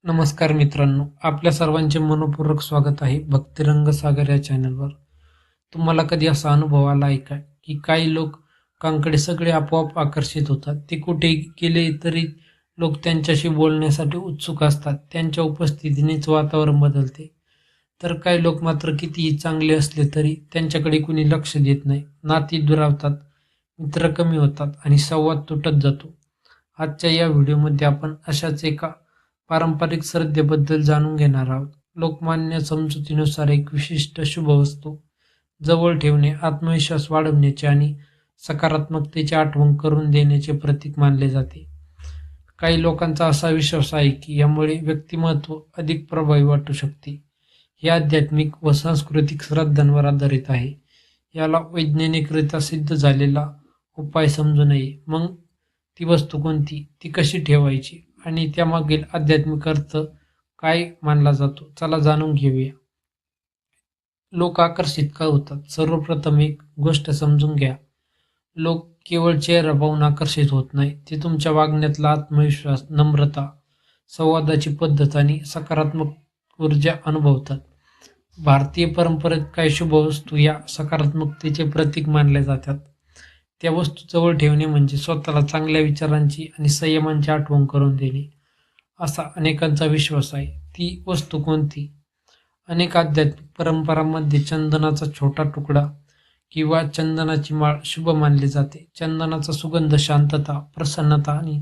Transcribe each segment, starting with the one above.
नमस्कार मित्रांनो, आपल्या सर्वांचे मनपूर्वक स्वागत आहे भक्तिरंग सागर या चॅनलवर. तुम्हाला कधी असा अनुभव आला आहे का, की काही लोकांकडे सगळे आपोआप आकर्षित होतात. ते कुठे गेले तरी लोक त्यांच्याशी बोलण्यासाठी उत्सुक असतात. त्यांच्या उपस्थितीनेच वातावरण बदलते. तर काही लोक मात्र कितीही चांगले असले तरी त्यांच्याकडे कुणी लक्ष देत नाही. नाती दुरावतात, मित्र कमी होतात आणि संवाद तुटत जातो. आजच्या या व्हिडिओमध्ये आपण अशाच एका पारंपरिक श्रद्धेबद्दल जाणून घेणार आहोत. लोकमान्य समजुतीनुसार एक विशिष्ट शुभ वस्तू जवळ ठेवणे आत्मविश्वास वाढवण्याचे आणि सकारात्मकतेची आठवण करून देण्याचे प्रतीक मानले जाते. काही लोकांचा असा विश्वास आहे की यामुळे व्यक्तिमत्व अधिक प्रभावी वाटू शकते. हे आध्यात्मिक व सांस्कृतिक श्रद्धांवर आधारित आहे. याला वैज्ञानिकरित्या सिद्ध झालेला उपाय समजू नये. मग ती वस्तू कोणती, ती कशी ठेवायची आणि त्यामागील आध्यात्मिक अर्थ काय मानला जातो, चला जाणून घेऊया. लोक आकर्षित का होतात? सर्वप्रथम एक गोष्ट समजून घ्या. लोक केवळ चेहरा पाहून आकर्षित होत नाही, ते तुमच्या वागण्यातला आत्मविश्वास, नम्रता, संवादाची पद्धत आणि सकारात्मक ऊर्जा अनुभवतात. भारतीय परंपरेत काही शुभ वस्तू या सकारात्मकतेचे प्रतीक मानल्या जातात. त्या वस्तू जवळ ठेवणे म्हणजे स्वतःला चांगल्या विचारांची आणि संयमांची आठवण करून देणे, असा अनेकांचा विश्वास आहे. ती वस्तू कोणती? अनेक आध्यात्मिक परंपरांमध्ये चंदनाचा छोटा तुकडा किंवा चंदनाची माळ शुभ मानले जाते. चंदनाचा सुगंध शांतता, प्रसन्नता आणि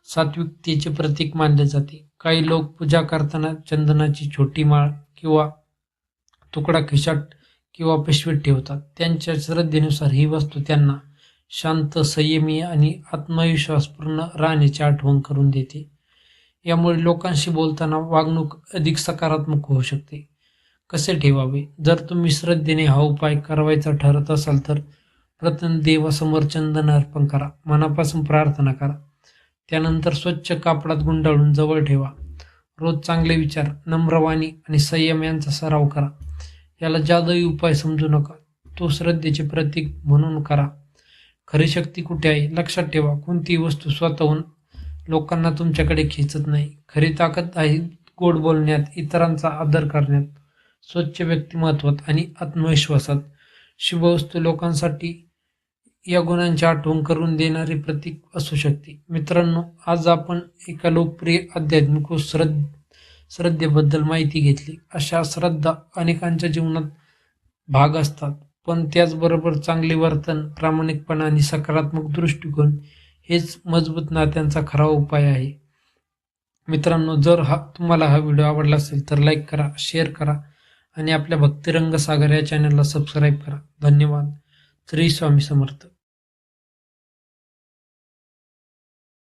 सात्विकतेचे प्रतीक मानले जाते. काही लोक पूजा करताना चंदनाची छोटी माळ किंवा तुकडा खिशात किंवा पिशवीत ठेवतात. त्यांच्या श्रद्धेनुसार ही वस्तू त्यांना शांत, संयमी आणि आत्मविश्वासपूर्ण राहण्याची आठवण करून देते. यामुळे लोकांशी बोलताना वागणूक अधिक सकारात्मक होऊ शकते. कसे ठेवावे? जर तुम्ही श्रद्धेने हा उपाय करावायचा ठरत असाल तर प्रथम देवासमोर चंदन अर्पण करा, मनापासून प्रार्थना करा. त्यानंतर स्वच्छ कापडात गुंडाळून जवळ ठेवा. रोज चांगले विचार, नम्र वाणी आणि संयम यांचा सराव करा. याला जादुई उपाय समजू नका, तो श्रद्धेचे प्रतीक म्हणून करा. खरी शक्ती कुठे आहे? लक्षात ठेवा, कोणतीही वस्तू स्वतःहून लोकांना तुमच्याकडे खेचत नाही. खरी ताकद आहे गोड बोलण्यात, इतरांचा आदर करण्यात, स्वच्छ व्यक्तिमत्वात आणि आत्मविश्वासात. शुभ वस्तू लोकांसाठी या गुणांची आठवण करून देणारे प्रतीक असू शकते. मित्रांनो, आज आपण एका लोकप्रिय आध्यात्मिक व श्रद्धेबद्दल माहिती घेतली. अशा श्रद्धा अनेकांच्या जीवनात भाग असतात, पण त्याचबरोबर चांगले वर्तन, प्रामाणिकपणा आणि सकारात्मक दृष्टिकोन हेच मजबूत नात्यांचा खरा उपाय आहे. मित्रांनो, जर तुम्हाला हा व्हिडिओ आवडला असेल तर लाईक करा, शेअर करा आणि आपल्या भक्तिरंग सागर या चॅनलला सबस्क्राईब करा. धन्यवाद. श्री स्वामी समर्थ.